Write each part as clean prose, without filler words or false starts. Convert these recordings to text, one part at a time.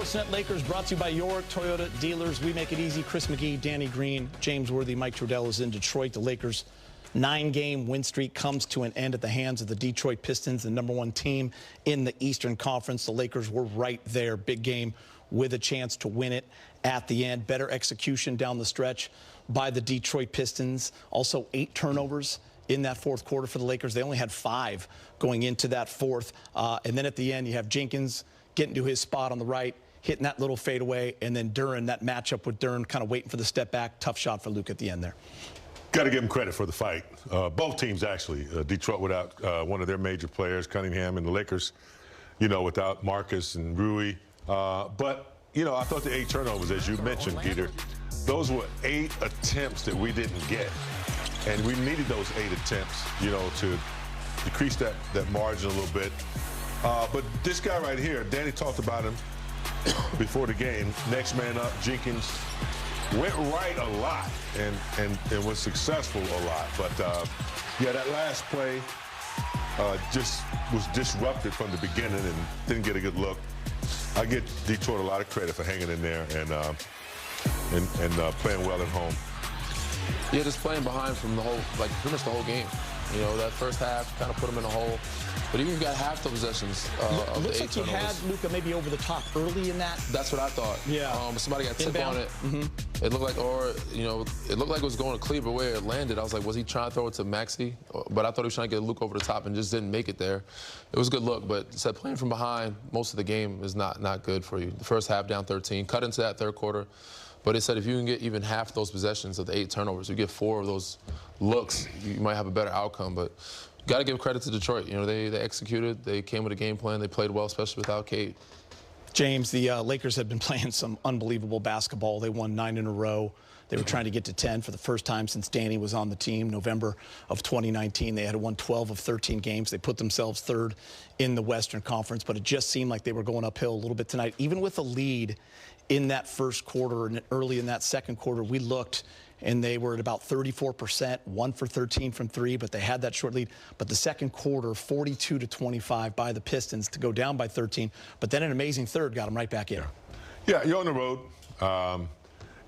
Sportsnet Lakers brought to you by your Toyota dealers. We make it easy. Chris McGee, Danny Green, James Worthy, Mike Trudell is in Detroit. The Lakers' 9-game win streak comes to an end at the hands of the Detroit Pistons, the #1 team in the Eastern Conference. The Lakers were right there. Big game with a chance to win it at the end. Better execution down the stretch by the Detroit Pistons. Also 8 turnovers in that fourth quarter for the Lakers. They only had 5 going into that fourth. And then at the end, you have Jenkins getting to his spot on the right, hitting that little fadeaway, and then Duren, that matchup with Duren, kind of waiting for the step back. Tough shot for Luka at the end there. Got to give him credit for the fight. Both teams, actually. Detroit without one of their major players, Cunningham, and the Lakers, without Marcus and Rui. But, I thought the 8 turnovers, as you mentioned, Peter, those were 8 attempts that we didn't get. And we needed those 8 attempts, to decrease that margin a little bit. But this guy right here, Danny talked about him before the game. Next man up, Jenkins, went right a lot and was successful a lot. But, that last play just was disrupted from the beginning and didn't get a good look. I give Detroit a lot of credit for hanging in there and playing well at home. Yeah, just playing behind from the whole, pretty much the whole game. That first half kind of put them in a hole. But even if you got half the possessions of looks the 8 like you turnovers, had Luka maybe over the top early in that. That's what I thought. Yeah. Somebody got tip on it. It looked like, it looked like it was going to Cleveland where it landed. I was like, was he trying to throw it to Maxey? But I thought he was trying to get Luka over the top and just didn't make it there. It was a good look, but said playing from behind most of the game is not good for you. The first half down 13, cut into that third quarter. But it said if you can get even half those possessions of the 8 turnovers, you get 4 of those looks, you might have a better outcome. But you got to give credit to Detroit. They executed. They came with a game plan. They played well, especially without Cade. James, the Lakers had been playing some unbelievable basketball. They won 9 in a row. They were trying to get to 10 for the first time since Danny was on the team. November of 2019, they had won 12 of 13 games. They put themselves 3rd in the Western Conference, but it just seemed like they were going uphill a little bit tonight. Even with a lead in that first quarter and early in that second quarter, we looked and they were at about 34%, 1 for 13 from 3, but they had that short lead. But the second quarter, 42-25 by the Pistons to go down by 13. But then an amazing third got them right back in. Yeah, you're on the road.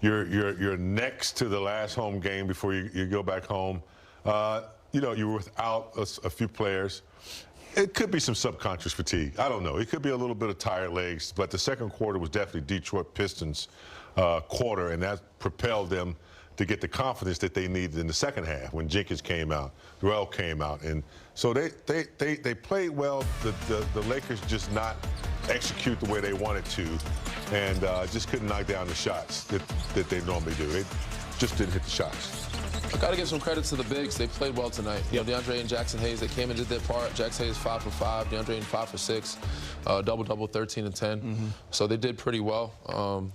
You're next to the last home game before you go back home. You were without a few players. It could be some subconscious fatigue. I don't know. It could be a little bit of tired legs. But the second quarter was definitely Detroit Pistons quarter, and that propelled them to get the confidence that they needed in the second half when Jenkins came out, Durrell came out. And so they played well. The Lakers just not execute the way they wanted to and just couldn't knock down the shots that they normally do. They just didn't hit the shots. I got to give some credit to the bigs. They played well tonight. DeAndre and Jackson Hayes, they came and did their part. Jackson Hayes 5 for 5, DeAndre 5 for 6, double-double 13 and 10. So they did pretty well.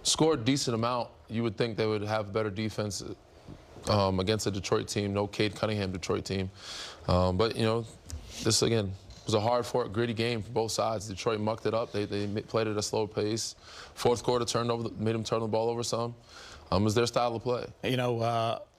Scored a decent amount. You would think they would have better defense against a Detroit team. No Cade Cunningham Detroit team. But, this, again, was a hard-fought, gritty game for both sides. Detroit mucked it up. They played at a slow pace. Fourth quarter made them turn the ball over some. It was their style of play.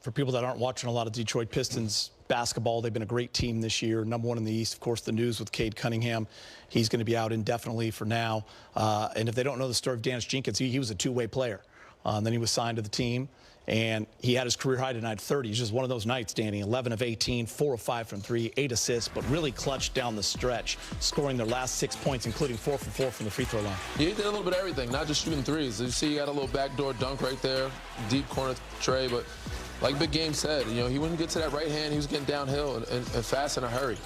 For people that aren't watching a lot of Detroit Pistons basketball, they've been a great team this year. #1 in the East. Of course, the news with Cade Cunningham. He's going to be out indefinitely for now. And if they don't know the story of Dennis Jenkins, he was a two-way player. Then he was signed to the team, and he had his career high tonight, 30. It's just one of those nights, Danny. 11 of 18, 4 of 5 from 3, 8 assists, but really clutched down the stretch, scoring their last 6 points, including 4 for 4 from the free throw line. Yeah, he did a little bit of everything, not just shooting threes. You see he had a little backdoor dunk right there, deep corner tray, but like Big Game said, he wouldn't get to that right hand. He was getting downhill and fast in a hurry.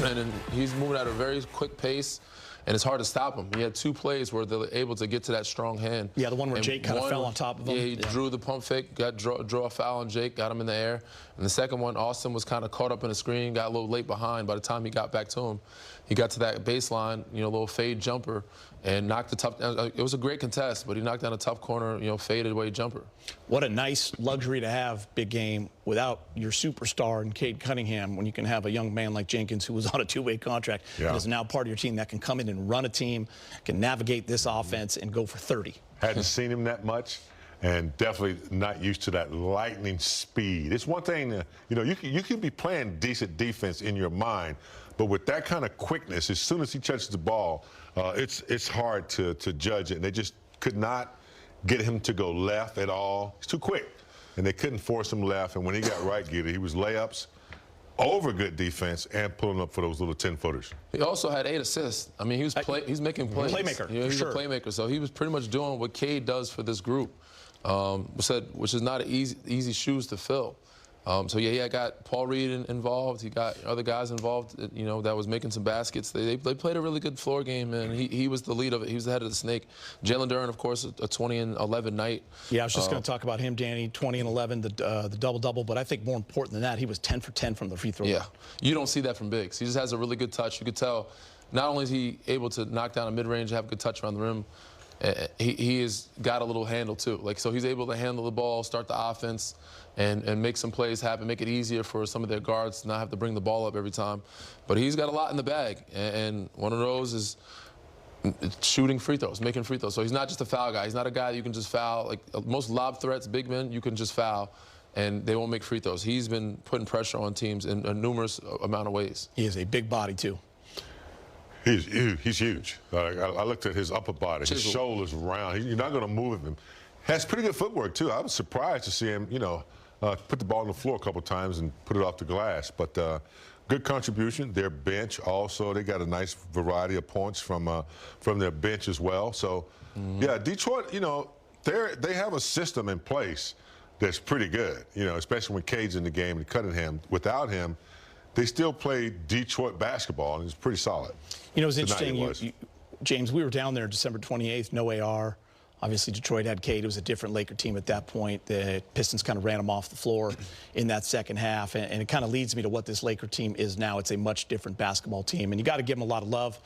And he's moving at a very quick pace, and it's hard to stop him. He had 2 plays where they were able to get to that strong hand. Yeah, the one where Jake kind of fell on top of him. Yeah, he drew the pump fake, drew a foul on Jake, got him in the air. And the second one, Austin was kind of caught up in the screen, got a little late behind. By the time he got back to him, he got to that baseline, a little fade jumper, and knocked the tough. It was a great contest, but he knocked down a tough corner, faded away jumper. What a nice luxury to have, Big Game, without your superstar in Cade Cunningham, when you can have a young man like Jenkins who was on a 2-way contract and is now part of your team that can come in and run a team, can navigate this offense and go for 30. Hadn't seen him that much. And definitely not used to that lightning speed. It's one thing, you can be playing decent defense in your mind, But with that kind of quickness, as soon as he touches the ball, it's hard to judge it. And they just could not get him to go left at all. He's too quick. And they couldn't force him left. And when he got right, he was layups over good defense and pulling up for those little 10-footers. He also had 8 assists. I mean, he's making plays. Playmaker. You know, he's a playmaker. So he was pretty much doing what Cade does for this group, which is not easy shoes to fill. So yeah, he got Paul Reed involved. He got other guys involved, you know, that was making some baskets. They played a really good floor game, and he was the lead of it. He was the head of the snake. Jalen Duren, of course, a 20-11 night. Yeah, I was just going to talk about him, Danny. 20-11, the double-double. But I think more important than that, he was 10 for 10 from the free throw line. Yeah, you don't see that from bigs. He just has a really good touch. You could tell. Not only is he able to knock down a mid-range, have a good touch around the rim, he has got a little handle too. Like, so he's able to handle the ball, start the offense, and make some plays happen, make it easier for some of their guards to not have to bring the ball up every time. But he's got a lot in the bag, and one of those is shooting free throws, making free throws. So he's not just a foul guy. He's not a guy that you can just foul. Like most lob threats, big men, you can just foul, and they won't make free throws. He's been putting pressure on teams in a numerous amount of ways. He is a big body too. He's huge. I looked at his upper body. His shoulders round. You're not going to move him. Has pretty good footwork too. I was surprised to see him, you know, put the ball on the floor a couple times and put it off the glass. But good contribution. Their bench also, they got a nice variety of points from their bench as well. So, yeah, Detroit, you know, they have a system in place that's pretty good. You know, especially when Cade's in the game and Cunningham. Without him, they still play Detroit basketball, and it's pretty solid. You know, it's interesting, James, we were down there December 28th, no AR. Obviously, Detroit had Cade. It was a different Laker team at that point. The Pistons kind of ran them off the floor in that second half, and it kind of leads me to what this Laker team is now. It's a much different basketball team, and you got to give them a lot of love.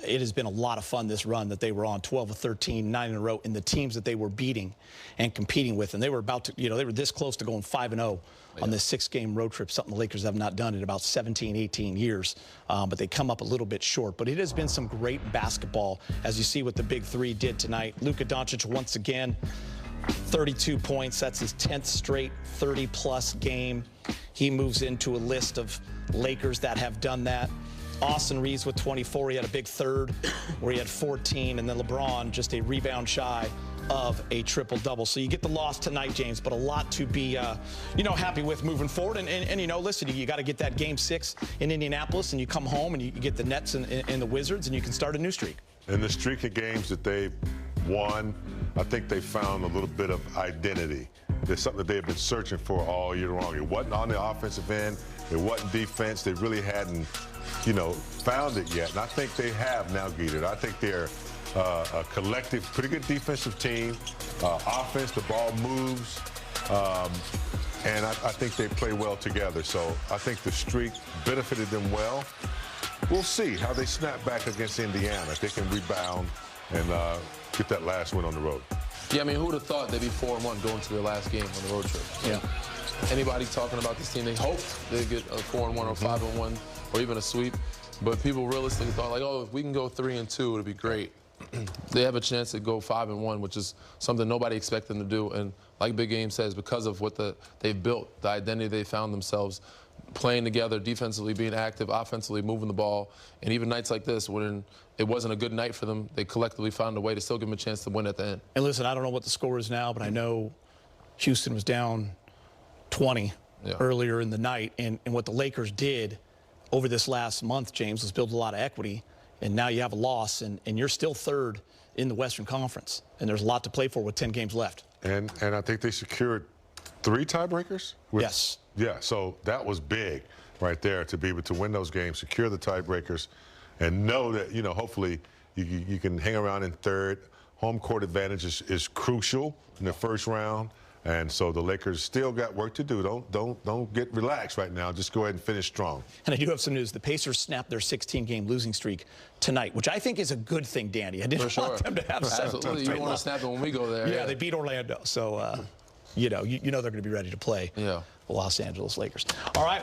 It has been a lot of fun, this run that they were on, 12 of 13, 9 in a row, in the teams that they were beating and competing with, and they were about to, you know, they were this close to going 5-0 on this 6-game road trip, something the Lakers have not done in about 17, 18 years. But they come up a little bit short. But it has been some great basketball, as you see what the big three did tonight. Luka Doncic once again, 32 points. That's his 10th straight 30-plus game. He moves into a list of Lakers that have done that. Austin Reeves with 24. He had a big third where he had 14. And then LeBron just a rebound shy of a triple-double. So you get the loss tonight, James, but a lot to be, you know, happy with moving forward. And you know, listen, you got to get that Game 6 in Indianapolis, and you come home and you get the Nets and the Wizards, and you can start a new streak. And the streak of games that they've won, I think they found a little bit of identity. There's something that they've been searching for all year long. It wasn't on the offensive end. It wasn't defense. They really hadn't, you know, found it yet. And I think they have now, Gator. I think they're a collective, pretty good defensive team. Offense, the ball moves. And I think they play well together. So I think the streak benefited them well. We'll see how they snap back against Indiana. If they can rebound and get that last win on the road. Yeah, I mean, who would have thought they'd be 4-1 going to their last game on the road trip? Yeah. Anybody talking about this team, they hoped they'd get a 4-1 or 5-1 or even a sweep. But people realistically thought, like, oh, if we can go 3-2, it'd be great. They have a chance to go 5-1, which is something nobody expected them to do. And like Big Game says, because of what they've built, the identity they found themselves, playing together, defensively being active, offensively moving the ball, and even nights like this when it wasn't a good night for them, they collectively found a way to still give them a chance to win at the end. And listen, I don't know what the score is now, but I know Houston was down 20 earlier in the night, and what the Lakers did over this last month, James, was build a lot of equity, and now you have a loss, and you're still third in the Western Conference, and there's a lot to play for with 10 games left. And I think they secured 3 tiebreakers? Yes. Yeah, so that was big right there, to be able to win those games, secure the tiebreakers, and know that, you know, hopefully you can hang around in third. Home court advantage is crucial in the first round. And so the Lakers still got work to do. Don't get relaxed right now. Just go ahead and finish strong. And I do have some news. The Pacers snapped their 16-game losing streak tonight, which I think is a good thing, Danny. I didn't want them to have 17. Absolutely. You want to snap it when we go there. Yeah, they beat Orlando. So, you know they're going to be ready to play the Los Angeles Lakers. All right.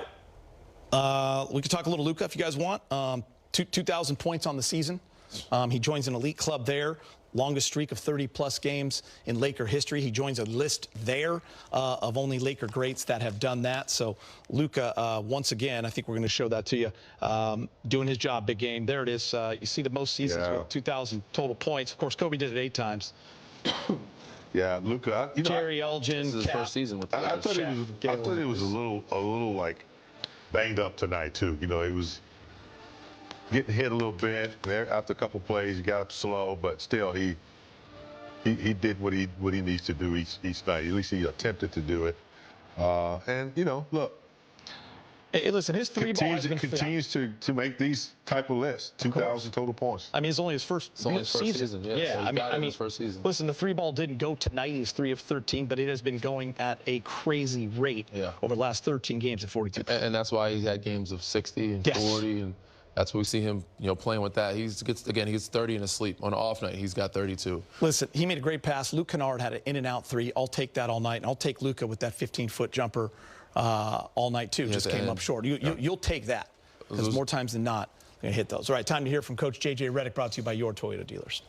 We could talk a little Luka if you guys want. 2,000 points on the season. He joins an elite club there. longest streak of 30-plus games in Laker history. He joins a list there of only Laker greats that have done that. So Luka, once again, I think we're going to show that to you, doing his job. Big game. There it is. You see the most seasons with 2,000 total points. Of course, Kobe did it 8 times. Yeah, Luka. Jerry Elgin. This is his first season with the I Lakers. thought he was a little like banged up tonight too. You know, he was getting hit a little bit there after a couple plays. He got up slow, but still he did what he needs to do each night. At least he attempted to do it. And you know, look. Hey, listen, his three ball continues to make these type of lists. 2,000 total points. I mean, it's only his first season. Yeah, I mean, his first season. Listen, the three ball didn't go tonight. He's 3 of 13, but it has been going at a crazy rate over the last 13 games at 42. And that's why he's had games of 60 and 40, and that's what we see him, playing with that. He gets 30 in his sleep. On an off night, he's got 32. Listen, he made a great pass. Luke Kennard had an in-and-out 3. I'll take that all night, and I'll take Luka with that 15-foot jumper all night too. Just came up short. You'll take that because more times than not, you're going to hit those. All right, time to hear from Coach J.J. Redick, brought to you by your Toyota dealers.